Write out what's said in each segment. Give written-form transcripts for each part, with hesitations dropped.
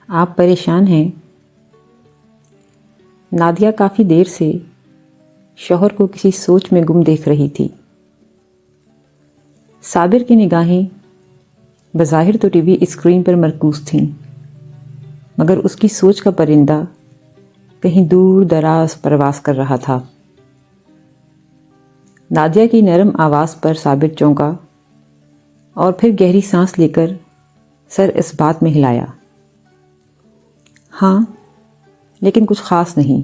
آپ پریشان ہیں؟ نادیہ کافی دیر سے شوہر کو کسی سوچ میں گم دیکھ رہی تھی۔ صابر کی نگاہیں بظاہر تو ٹی وی اسکرین پر مرکوز تھیں، مگر اس کی سوچ کا پرندہ کہیں دور دراز پرواز کر رہا تھا۔ نادیہ کی نرم آواز پر صابر چونکا اور پھر گہری سانس لے کر سر اس بات میں ہلایا، ہاں لیکن کچھ خاص نہیں۔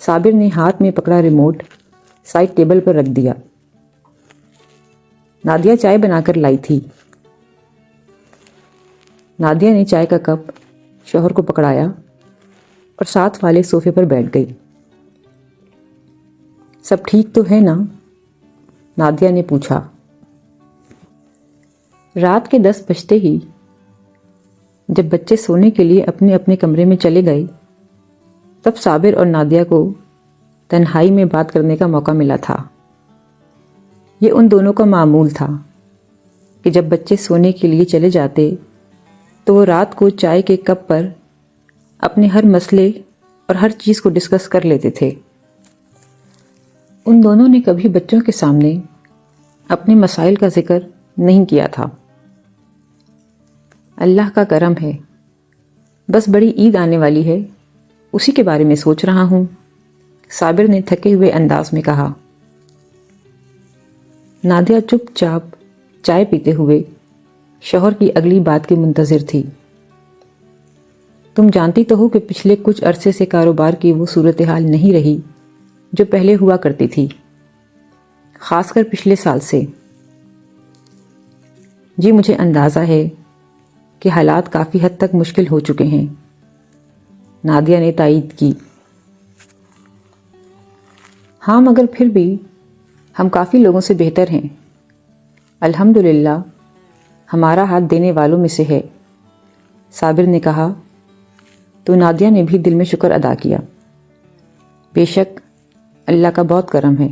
صابر نے ہاتھ میں پکڑا ریموٹ سائڈ ٹیبل پر رکھ دیا۔ نادیہ چائے بنا کر لائی تھی۔ نادیہ نے چائے کا کپ شوہر کو پکڑایا اور ساتھ والے صوفے پر بیٹھ گئی۔ سب ٹھیک تو ہے نا؟ نادیہ نے پوچھا۔ رات کے 10 بجتے ہی جب بچے سونے کے لیے اپنے اپنے کمرے میں چلے گئے، تب صابر اور نادیہ کو تنہائی میں بات کرنے کا موقع ملا تھا۔ یہ ان دونوں کا معمول تھا کہ جب بچے سونے کے لیے چلے جاتے تو وہ رات کو چائے کے کپ پر اپنے ہر مسئلے اور ہر چیز کو ڈسکس کر لیتے تھے۔ ان دونوں نے کبھی بچوں کے سامنے اپنے مسائل کا ذکر نہیں کیا تھا۔ اللہ کا کرم ہے، بس بڑی عید آنے والی ہے، اسی کے بارے میں سوچ رہا ہوں، صابر نے تھکے ہوئے انداز میں کہا۔ نادیہ چپ چاپ چائے پیتے ہوئے شوہر کی اگلی بات کی منتظر تھی۔ تم جانتی تو ہو کہ پچھلے کچھ عرصے سے کاروبار کی وہ صورتحال نہیں رہی جو پہلے ہوا کرتی تھی، خاص کر پچھلے سال سے۔ جی مجھے اندازہ ہے کہ حالات کافی حد تک مشکل ہو چکے ہیں، نادیہ نے تائید کی۔ ہاں مگر پھر بھی ہم کافی لوگوں سے بہتر ہیں، الحمدللہ ہمارا ہاتھ دینے والوں میں سے ہے، صابر نے کہا تو نادیہ نے بھی دل میں شکر ادا کیا۔ بے شک اللہ کا بہت کرم ہے،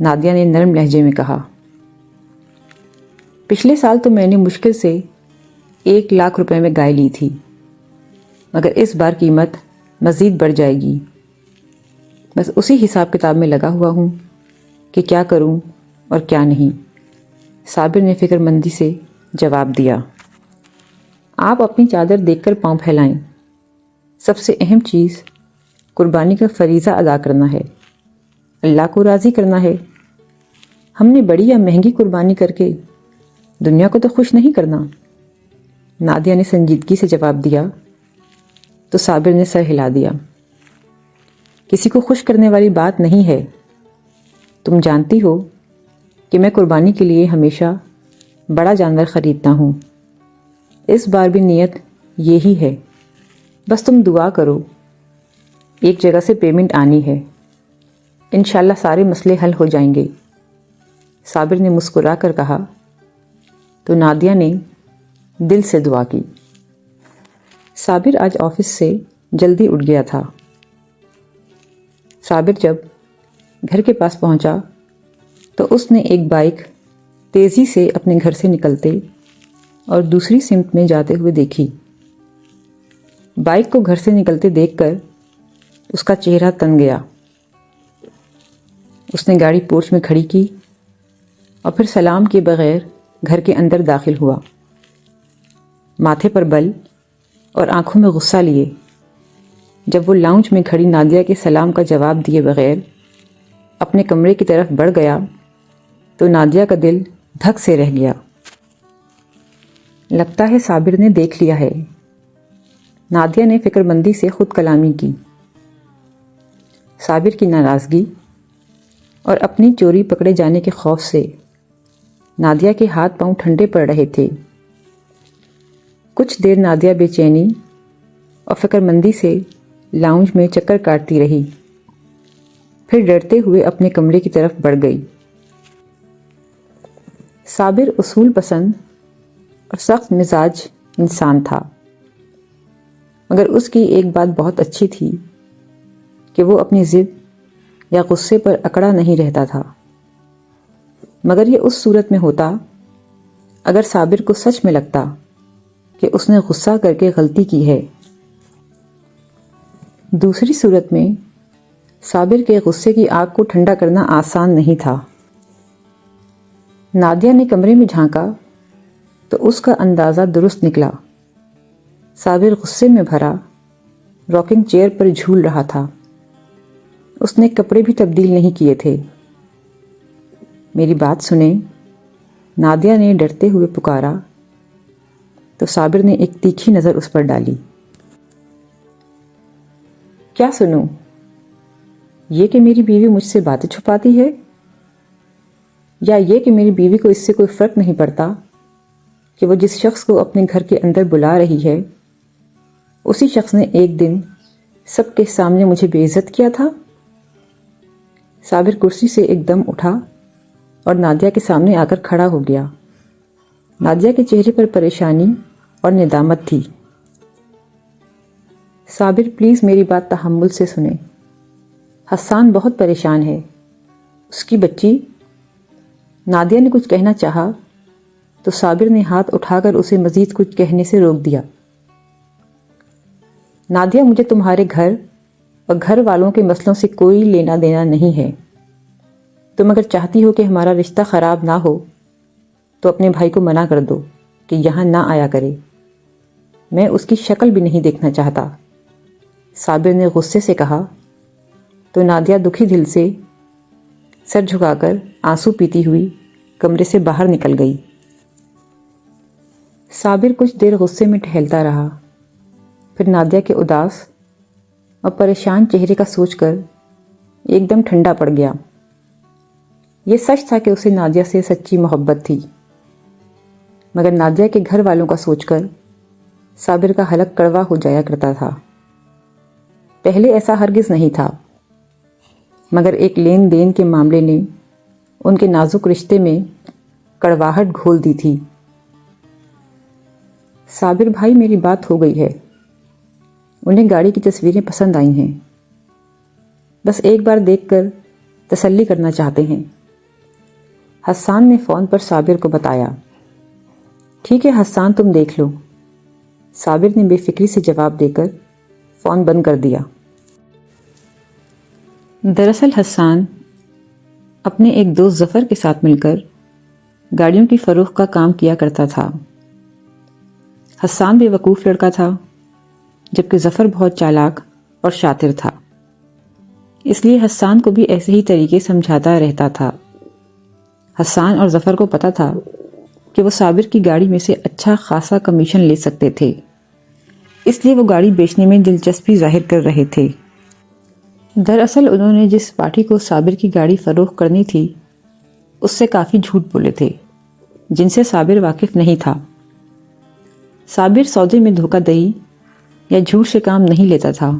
نادیہ نے نرم لہجے میں کہا۔ پچھلے سال تو میں نے مشکل سے 1 لاکھ روپے میں گائے لی تھی، مگر اس بار قیمت مزید بڑھ جائے گی۔ بس اسی حساب کتاب میں لگا ہوا ہوں کہ کیا کروں اور کیا نہیں، صابر نے فکر مندی سے جواب دیا۔ آپ اپنی چادر دیکھ کر پاؤں پھیلائیں، سب سے اہم چیز قربانی کا فریضہ ادا کرنا ہے، اللہ کو راضی کرنا ہے۔ ہم نے بڑی یا مہنگی قربانی کر کے دنیا کو تو خوش نہیں کرنا، نادیہ نے سنجیدگی سے جواب دیا تو صابر نے سر ہلا دیا۔ کسی کو خوش کرنے والی بات نہیں ہے، تم جانتی ہو کہ میں قربانی کے لیے ہمیشہ بڑا جانور خریدتا ہوں، اس بار بھی نیت یہی ہے، بس تم دعا کرو۔ ایک جگہ سے پیمنٹ آنی ہے، انشاءاللہ سارے مسئلے حل ہو جائیں گے، صابر نے مسکرا کر کہا تو نادیہ نے دل سے دعا کی۔ صابر آج آفس سے جلدی اٹھ گیا تھا۔ صابر جب گھر کے پاس پہنچا تو اس نے ایک بائک تیزی سے اپنے گھر سے نکلتے اور دوسری سمت میں جاتے ہوئے دیکھی۔ بائک کو گھر سے نکلتے دیکھ کر اس کا چہرہ تن گیا۔ اس نے گاڑی پورچ میں کھڑی کی اور پھر سلام کے بغیر گھر کے اندر داخل ہوا، ماتھے پر بل اور آنکھوں میں غصہ لیے۔ جب وہ لاؤنج میں کھڑی نادیہ کے سلام کا جواب دیے بغیر اپنے کمرے کی طرف بڑھ گیا تو نادیہ کا دل دھک سے رہ گیا۔ لگتا ہے صابر نے دیکھ لیا ہے، نادیہ نے فکر مندی سے خود کلامی کی۔ صابر کی ناراضگی اور اپنی چوری پکڑے جانے کے خوف سے نادیہ کے ہاتھ پاؤں ٹھنڈے پڑ رہے تھے۔ کچھ دیر نادیہ بے چینی اور فکر مندی سے لاؤنج میں چکر کاٹتی رہی، پھر ڈرتے ہوئے اپنے کمرے کی طرف بڑھ گئی۔ صابر اصول پسند اور سخت مزاج انسان تھا، مگر اس کی ایک بات بہت اچھی تھی کہ وہ اپنی ضد یا غصے پر اکڑا نہیں رہتا تھا، مگر یہ اس صورت میں ہوتا اگر صابر کو سچ میں لگتا کہ اس نے غصہ کر کے غلطی کی ہے۔ دوسری صورت میں صابر کے غصے کی آگ کو ٹھنڈا کرنا آسان نہیں تھا۔ نادیہ نے کمرے میں جھانکا تو اس کا اندازہ درست نکلا۔ صابر غصے میں بھرا راکنگ چیئر پر جھول رہا تھا۔ اس نے کپڑے بھی تبدیل نہیں کیے تھے۔ میری بات سنیں، نادیہ نے ڈرتے ہوئے پکارا تو صابر نے ایک تیکھی نظر اس پر ڈالی۔ کیا سنوں؟ یہ کہ میری بیوی مجھ سے باتیں چھپاتی ہے، یا یہ کہ میری بیوی کو اس سے کوئی فرق نہیں پڑتا کہ وہ جس شخص کو اپنے گھر کے اندر بلا رہی ہے اسی شخص نے ایک دن سب کے سامنے مجھے بے عزت کیا تھا؟ صابر کرسی سے ایک دم اٹھا اور نادیہ کے سامنے آ کر کھڑا ہو گیا۔ نادیہ کے چہرے پر پریشانی اور ندامت تھی۔ صابر پلیز میری بات تحمل سے سنیں۔ حسان بہت پریشان ہے، اس کی بچی۔ نادیہ نے کچھ کہنا چاہا تو صابر نے ہاتھ اٹھا کر اسے مزید کچھ کہنے سے روک دیا۔ نادیہ، مجھے تمہارے گھر اور گھر والوں کے مسئلوں سے کوئی لینا دینا نہیں ہے۔ تم اگر چاہتی ہو کہ ہمارا رشتہ خراب نہ ہو تو اپنے بھائی کو منع کر دو کہ یہاں نہ آیا کرے۔ میں اس کی شکل بھی نہیں دیکھنا چاہتا، صابر نے غصے سے کہا تو نادیہ دکھی دل سے سر جھکا کر آنسو پیتی ہوئی کمرے سے باہر نکل گئی۔ صابر کچھ دیر غصے میں ٹہلتا رہا، پھر نادیہ کے اداس اور پریشان چہرے کا سوچ کر ایک دم ٹھنڈا پڑ گیا۔ یہ سچ تھا کہ اسے نادیہ سے سچی محبت تھی، مگر نادیہ کے گھر والوں کا سوچ کر صابر کا حلق کڑوا ہو جایا کرتا تھا۔ پہلے ایسا ہرگز نہیں تھا، مگر ایک لین دین کے معاملے نے ان کے نازک رشتے میں کڑواہٹ گھول دی تھی۔ صابر بھائی، میری بات ہو گئی ہے، انہیں گاڑی کی تصویریں پسند آئی ہیں، بس ایک بار دیکھ کر تسلی کرنا چاہتے ہیں۔ حسان نے فون پر صابر کو بتایا۔ ٹھیک ہے حسان، تم دیکھ لو، صابر نے بے فکری سے جواب دے کر فون بند کر دیا۔ دراصل حسان اپنے ایک دوست ظفر کے ساتھ مل کر گاڑیوں کی فروخت کا کام کیا کرتا تھا۔ حسان بے وقوف لڑکا تھا، جبکہ ظفر بہت چالاک اور شاطر تھا، اس لیے حسان کو بھی ایسے ہی طریقے سمجھاتا رہتا تھا۔ حسان اور ظفر کو پتا تھا کہ وہ صابر کی گاڑی میں سے اچھا خاصا کمیشن لے سکتے تھے، اس لیے وہ گاڑی بیچنے میں دلچسپی ظاہر کر رہے تھے۔ دراصل انہوں نے جس پارٹی کو صابر کی گاڑی فروخت کرنی تھی اس سے کافی جھوٹ بولے تھے، جن سے صابر واقف نہیں تھا۔ صابر سودے میں دھوکہ دہی یا جھوٹ سے کام نہیں لیتا تھا۔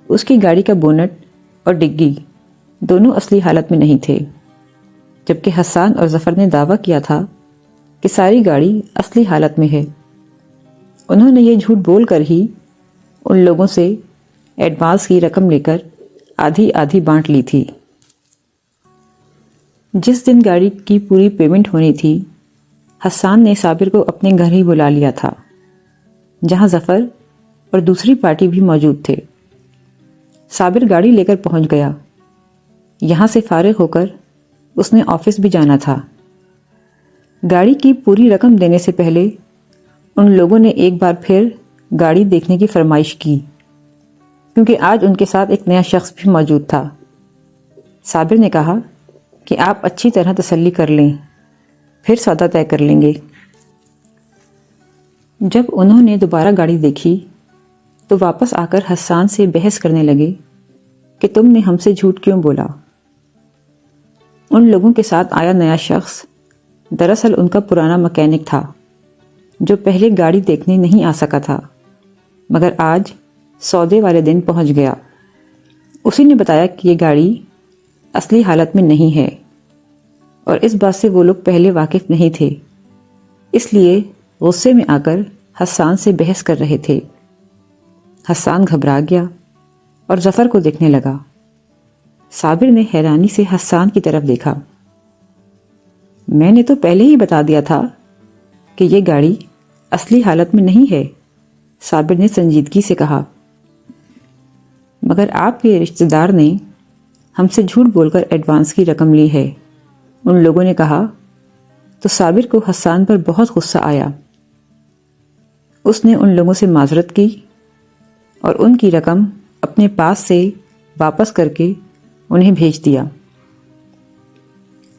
اس کی گاڑی کا بونٹ اور ڈگی دونوں اصلی حالت میں نہیں تھے، جبکہ حسان اور ظفر نے دعویٰ کیا تھا کہ ساری گاڑی اصلی حالت میں ہے۔ انہوں نے یہ جھوٹ بول کر ہی ان لوگوں سے ایڈوانس کی رقم لے کر آدھی آدھی بانٹ لی تھی۔ جس دن گاڑی کی پوری پیمنٹ ہونی تھی، حسان نے صابر کو اپنے گھر ہی بلا لیا تھا، جہاں ظفر اور دوسری پارٹی بھی موجود تھے۔ صابر گاڑی لے کر پہنچ گیا۔ یہاں سے فارغ ہو کر اس نے آفس بھی جانا تھا۔ گاڑی کی پوری رقم دینے سے پہلے ان لوگوں نے ایک بار پھر گاڑی دیکھنے کی فرمائش کی، کیونکہ آج ان کے ساتھ ایک نیا شخص بھی موجود تھا۔ صابر نے کہا کہ آپ اچھی طرح تسلی کر لیں، پھر سودا طے کر لیں گے۔ جب انہوں نے دوبارہ گاڑی دیکھی تو واپس آ کر حسان سے بحث کرنے لگے کہ تم نے ہم سے جھوٹ کیوں بولا۔ ان لوگوں کے ساتھ آیا نیا شخص دراصل ان کا پرانا مکینک تھا، جو پہلے گاڑی دیکھنے نہیں آ سکا تھا، مگر آج سودے والے دن پہنچ گیا۔ اسی نے بتایا کہ یہ گاڑی اصلی حالت میں نہیں ہے، اور اس بات سے وہ لوگ پہلے واقف نہیں تھے، اس لیے غصے میں آ کر حسان سے بحث کر رہے تھے۔ حسان گھبرا گیا اور ظفر کو دیکھنے لگا۔ صابر نے حیرانی سے حسان کی طرف دیکھا۔ میں نے تو پہلے ہی بتا دیا تھا کہ یہ گاڑی اصلی حالت میں نہیں ہے، صابر نے سنجیدگی سے کہا۔ مگر آپ کے رشتہ دار نے ہم سے جھوٹ بول کر ایڈوانس کی رقم لی ہے، ان لوگوں نے کہا۔ تو صابر کو حسان پر بہت غصہ آیا۔ اس نے ان لوگوں سے معذرت کی اور ان کی رقم اپنے پاس سے واپس کر کے انہیں بھیج دیا۔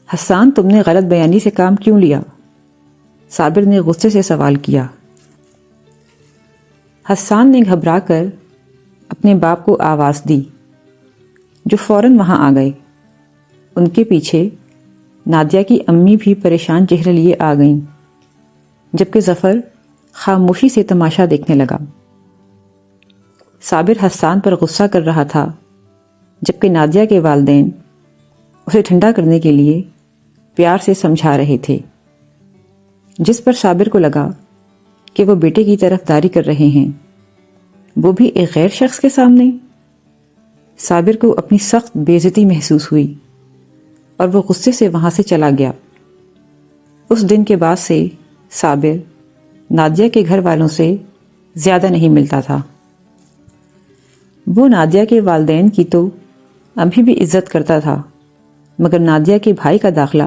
حسان، تم نے غلط بیانی سے کام کیوں لیا؟ صابر نے غصے سے سوال کیا۔ حسان نے گھبرا کر اپنے باپ کو آواز دی، جو فوراً وہاں آ گئے۔ ان کے پیچھے نادیہ کی امی بھی پریشان چہرے لیے آ گئیں، جبکہ ظفر خاموشی سے تماشا دیکھنے لگا۔ صابر حسان پر غصہ کر رہا تھا، جبکہ نادیہ کے والدین اسے ٹھنڈا کرنے کے لیے پیار سے سمجھا رہے تھے، جس پر صابر کو لگا کہ وہ بیٹے کی طرفداری کر رہے ہیں، وہ بھی ایک غیر شخص کے سامنے۔ صابر کو اپنی سخت بے عزتی محسوس ہوئی اور وہ غصے سے وہاں سے چلا گیا۔ اس دن کے بعد سے صابر نادیہ کے گھر والوں سے زیادہ نہیں ملتا تھا۔ وہ نادیہ کے والدین کی تو ابھی بھی عزت کرتا تھا، مگر نادیہ کے بھائی کا داخلہ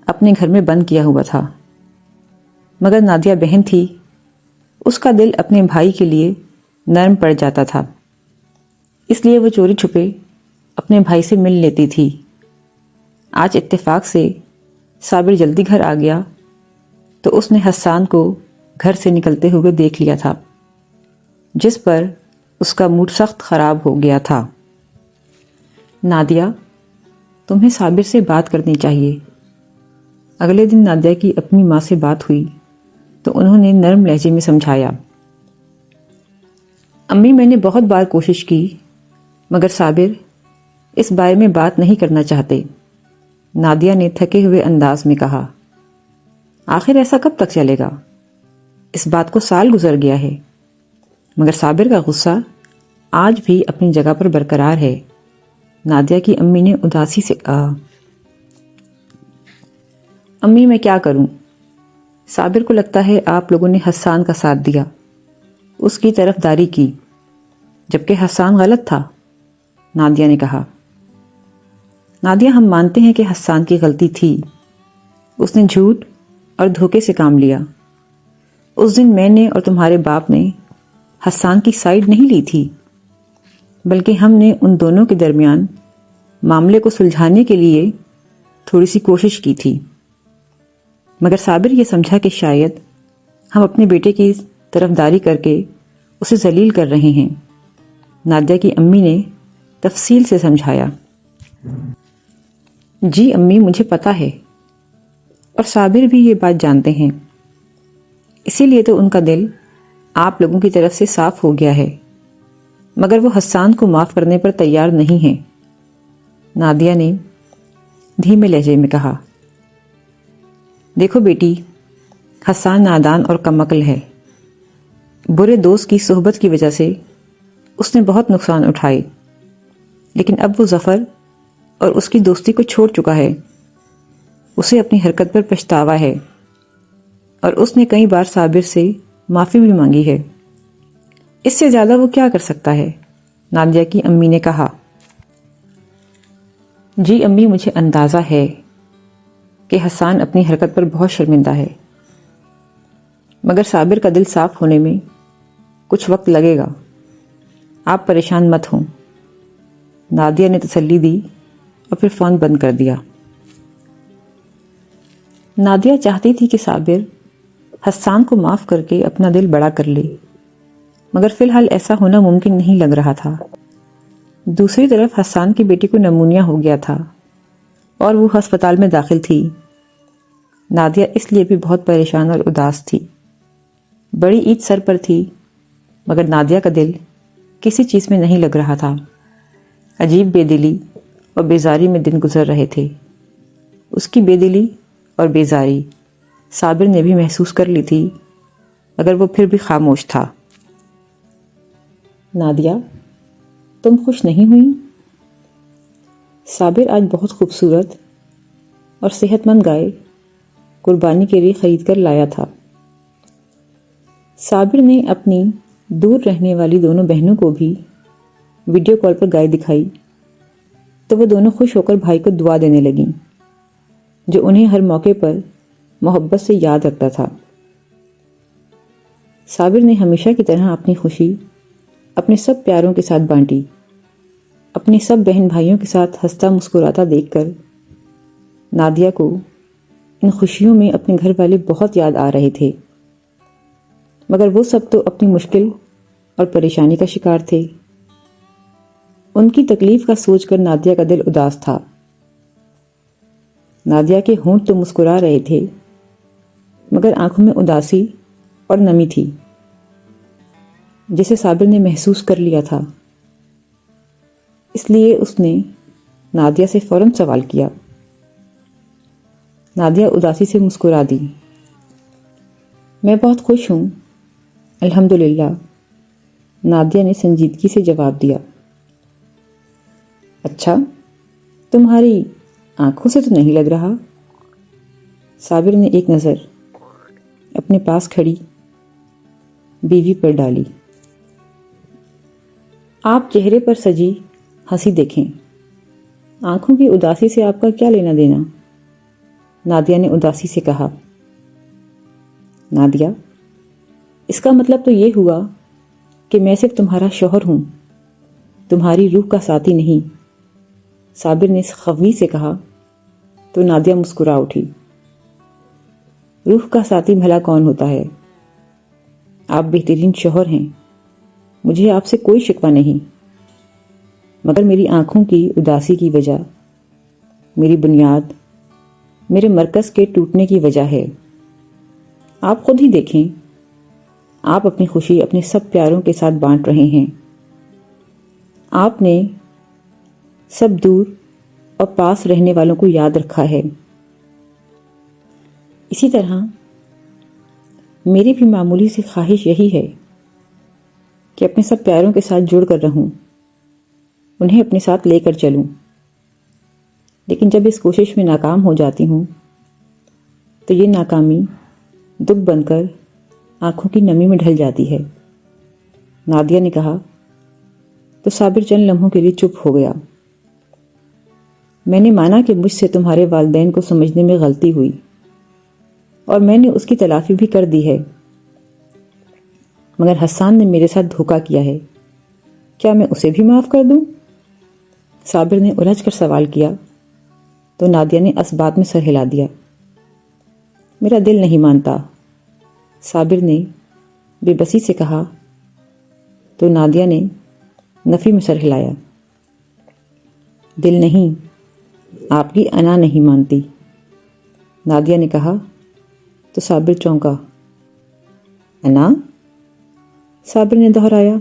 اپنے گھر میں بند کیا ہوا تھا۔ مگر نادیہ بہن تھی، اس کا دل اپنے بھائی کے لیے نرم پڑ جاتا تھا، اس لیے وہ چوری چھپے اپنے بھائی سے مل لیتی تھی۔ آج اتفاق سے صابر جلدی گھر آ گیا تو اس نے حسان کو گھر سے نکلتے ہوئے دیکھ لیا تھا، جس پر اس کا موڈ سخت خراب ہو گیا تھا۔ نادیہ، تمہیں صابر سے بات کرنی چاہیے۔ اگلے دن نادیہ کی اپنی ماں سے بات ہوئی تو انہوں نے نرم لہجے میں سمجھایا۔ امی، میں نے بہت بار کوشش کی، مگر صابر اس بارے میں بات نہیں کرنا چاہتے، نادیہ نے تھکے ہوئے انداز میں کہا۔ آخر ایسا کب تک چلے گا؟ اس بات کو سال گزر گیا ہے، مگر صابر کا غصہ آج بھی اپنی جگہ پر برقرار ہے، نادیہ کی امی نے اداسی سے کہا۔ امی، میں کیا کروں؟ صابر کو لگتا ہے آپ لوگوں نے حسان کا ساتھ دیا، اس کی طرفداری کی، جبکہ حسان غلط تھا، نادیہ نے کہا۔ نادیہ، ہم مانتے ہیں کہ حسان کی غلطی تھی، اس نے جھوٹ اور دھوکے سے کام لیا۔ اس دن میں نے اور تمہارے باپ نے حسان کی سائیڈ نہیں لی تھی، بلکہ ہم نے ان دونوں کے درمیان معاملے کو سلجھانے کے لیے تھوڑی سی کوشش کی تھی۔ مگر صابر یہ سمجھا کہ شاید ہم اپنے بیٹے کی طرفداری کر کے اسے ذلیل کر رہے ہیں، نادیہ کی امی نے تفصیل سے سمجھایا۔ جی امی، مجھے پتا ہے، اور صابر بھی یہ بات جانتے ہیں، اسی لیے تو ان کا دل آپ لوگوں کی طرف سے صاف ہو گیا ہے، مگر وہ حسان کو معاف کرنے پر تیار نہیں ہیں، نادیہ نے دھیمے لہجے میں کہا۔ دیکھو بیٹی، حسان نادان اور کم عقل ہے، برے دوست کی صحبت کی وجہ سے اس نے بہت نقصان اٹھائے، لیکن اب وہ ظفر اور اس کی دوستی کو چھوڑ چکا ہے، اسے اپنی حرکت پر پچھتاوا ہے، اور اس نے کئی بار صابر سے معافی بھی مانگی ہے۔ اس سے زیادہ وہ کیا کر سکتا ہے، نادیہ کی امی نے کہا۔ جی امی، مجھے اندازہ ہے کہ حسان اپنی حرکت پر بہت شرمندہ ہے، مگر صابر کا دل صاف ہونے میں کچھ وقت لگے گا، آپ پریشان مت ہوں، نادیہ نے تسلی دی اور پھر فون بند کر دیا۔ نادیہ چاہتی تھی کہ صابر حسان کو معاف کر کے اپنا دل بڑا کر لے، مگر فی الحال ایسا ہونا ممکن نہیں لگ رہا تھا۔ دوسری طرف حسان کی بیٹی کو نمونیا ہو گیا تھا اور وہ ہسپتال میں داخل تھی۔ نادیہ اس لیے بھی بہت پریشان اور اداس تھی۔ بڑی عید سر پر تھی، مگر نادیہ کا دل کسی چیز میں نہیں لگ رہا تھا۔ عجیب بے دلی اور بیزاری میں دن گزر رہے تھے۔ اس کی بے دلی اور بیزاری صابر نے بھی محسوس کر لی تھی، مگر وہ پھر بھی خاموش تھا۔ نادیہ، تم خوش نہیں ہوئی؟ صابر آج بہت خوبصورت اور صحت مند گائے قربانی کے لیے خرید کر لایا تھا۔ صابر نے اپنی دور رہنے والی دونوں بہنوں کو بھی ویڈیو کال پر گائے دکھائی تو وہ دونوں خوش ہو کر بھائی کو دعا دینے لگیں جو انہیں ہر موقع پر محبت سے یاد رکھتا تھا۔ صابر نے ہمیشہ کی طرح اپنی خوشی اپنے سب پیاروں کے ساتھ بانٹی۔ اپنے سب بہن بھائیوں کے ساتھ ہنستا مسکراتا دیکھ کر نادیہ کو ان خوشیوں میں اپنے گھر والے بہت یاد آ رہے تھے، مگر وہ سب تو اپنی مشکل اور پریشانی کا شکار تھے۔ ان کی تکلیف کا سوچ کر نادیہ کا دل اداس تھا۔ نادیہ کے ہونٹ تو مسکرا رہے تھے مگر آنکھوں میں اداسی اور نمی تھی جسے صابر نے محسوس کر لیا تھا۔ اس لیے اس نے نادیہ سے فوراً سوال کیا۔ نادیہ اداسی سے مسکرا دی۔ میں بہت خوش ہوں، الحمدللہ، نادیہ نے سنجیدگی سے جواب دیا۔ اچھا، تمہاری آنکھوں سے تو نہیں لگ رہا۔ صابر نے ایک نظر اپنے پاس کھڑی بیوی پر ڈالی۔ آپ چہرے پر سجی ہنسی دیکھیں، آنکھوں کی اداسی سے آپ کا کیا لینا دینا؟ نادیہ نے اداسی سے کہا۔ نادیہ، اس کا مطلب تو یہ ہوا کہ میں صرف تمہارا شوہر ہوں، تمہاری روح کا ساتھی نہیں، صابر نے خفگی سے کہا تو نادیہ مسکرا اٹھی۔ روح کا ساتھی بھلا کون ہوتا ہے؟ آپ بہترین شوہر ہیں، مجھے آپ سے کوئی شکوہ نہیں، مگر میری آنکھوں کی اداسی کی وجہ میری بنیاد، میرے مرکز کے ٹوٹنے کی وجہ ہے۔ آپ خود ہی دیکھیں، آپ اپنی خوشی اپنے سب پیاروں کے ساتھ بانٹ رہے ہیں۔ آپ نے سب دور اور پاس رہنے والوں کو یاد رکھا ہے۔ اسی طرح میری بھی معمولی سی خواہش یہی ہے کہ اپنے سب پیاروں کے ساتھ جڑ کر رہوں، انہیں اپنے ساتھ لے کر چلوں، لیکن جب اس کوشش میں ناکام ہو جاتی ہوں تو یہ ناکامی دکھ بن کر آنکھوں کی نمی میں ڈھل جاتی ہے۔ نادیہ نے کہا تو صابر چند لمحوں کے لیے چپ ہو گیا۔ میں نے مانا کہ مجھ سے تمہارے والدین کو سمجھنے میں غلطی ہوئی اور میں نے اس کی تلافی بھی کر دی ہے، مگر حسان نے میرے ساتھ دھوکہ کیا ہے، کیا میں اسے بھی معاف کر دوں؟ صابر نے الجھ کر سوال کیا تو نادیہ نے اس بات میں سر ہلا دیا۔ میرا دل نہیں مانتا، صابر نے بے بسی سے کہا تو نادیہ نے نفی میں سر ہلایا۔ دل نہیں، آپ کی انا نہیں مانتی، نادیہ نے کہا تو صابر چونکا۔ انا؟ صابر نے دہرایا۔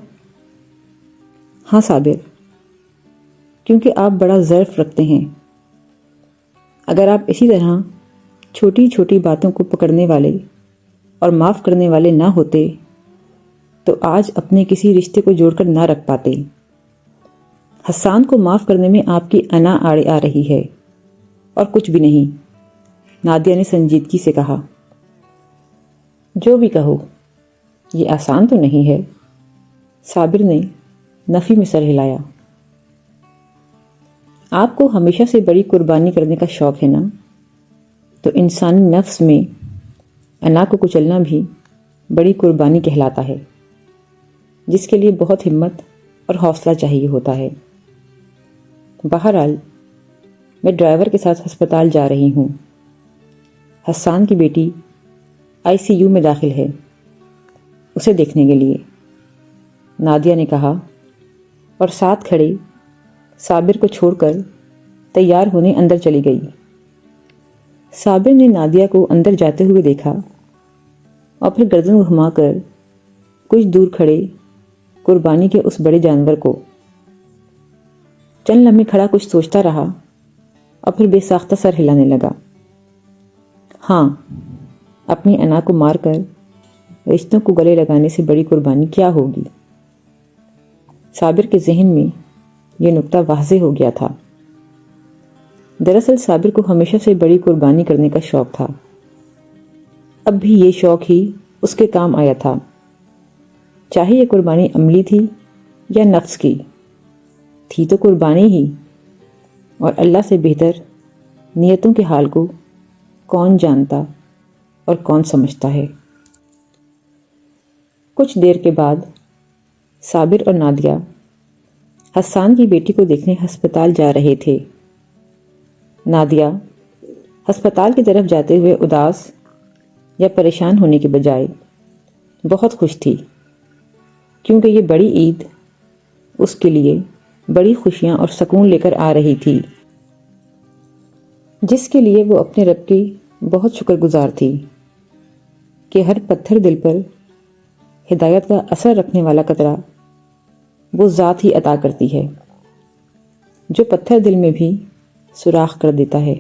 ہاں صابر، کیونکہ آپ بڑا ظرف رکھتے ہیں۔ اگر آپ اسی طرح چھوٹی چھوٹی باتوں کو پکڑنے والے اور معاف کرنے والے نہ ہوتے تو آج اپنے کسی رشتے کو جوڑ کر نہ رکھ پاتے۔ حسان کو معاف کرنے میں آپ کی انا آڑے آ رہی ہے اور کچھ بھی نہیں، نادیہ نے سنجیدگی سے کہا۔ جو بھی کہو، یہ آسان تو نہیں ہے، صابر نے نفی میں سر ہلایا۔ آپ کو ہمیشہ سے بڑی قربانی کرنے کا شوق ہے نا، تو انسانی نفس میں انا کو کچلنا بھی بڑی قربانی کہلاتا ہے، جس کے لیے بہت ہمت اور حوصلہ چاہیے ہوتا ہے۔ بہرحال میں ڈرائیور کے ساتھ ہسپتال جا رہی ہوں، حسان کی بیٹی ICU میں داخل ہے، اسے دیکھنے کے لیے، نادیہ نے کہا اور ساتھ کھڑے صابر کو چھوڑ کر تیار ہونے اندر چلی گئی۔ صابر نے نادیہ کو اندر جاتے ہوئے دیکھا اور پھر گردن گھما کر کچھ دور کھڑے قربانی کے اس بڑے جانور کو چند لمحے کھڑا کچھ سوچتا رہا اور پھر بے ساختہ سر ہلانے لگا۔ ہاں، اپنی انا کو مار کر رشتوں کو گلے لگانے سے بڑی قربانی کیا ہوگی؟ صابر کے ذہن میں یہ نکتہ واضح ہو گیا تھا۔ دراصل صابر کو ہمیشہ سے بڑی قربانی کرنے کا شوق تھا، اب بھی یہ شوق ہی اس کے کام آیا تھا۔ چاہے یہ قربانی عملی تھی یا نفس کی، تھی تو قربانی ہی، اور اللہ سے بہتر نیتوں کے حال کو کون جانتا اور کون سمجھتا ہے۔ کچھ دیر کے بعد صابر اور نادیہ حسان کی بیٹی کو دیکھنے ہسپتال جا رہے تھے۔ نادیہ ہسپتال کی طرف جاتے ہوئے اداس یا پریشان ہونے کے بجائے بہت خوش تھی، کیونکہ یہ بڑی عید اس کے لیے بڑی خوشیاں اور سکون لے کر آ رہی تھی، جس کے لیے وہ اپنے رب کی بہت شکر گزار تھی کہ ہر پتھر دل پر ہدایت کا اثر رکھنے والا قطرہ وہ ذات ہی عطا کرتی ہے، جو پتھر دل میں بھی سوراخ کر دیتا ہے،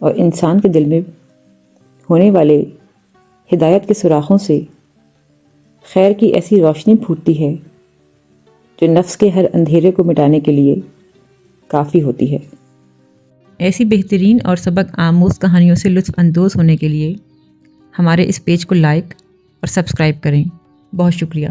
اور انسان کے دل میں ہونے والے ہدایت کے سوراخوں سے خیر کی ایسی روشنی پھوٹتی ہے جو نفس کے ہر اندھیرے کو مٹانے کے لیے کافی ہوتی ہے۔ ایسی بہترین اور سبق آموز کہانیوں سے لطف اندوز ہونے کے لیے ہمارے اس پیج کو لائک اور سبسکرائب کریں۔ بہت شکریہ۔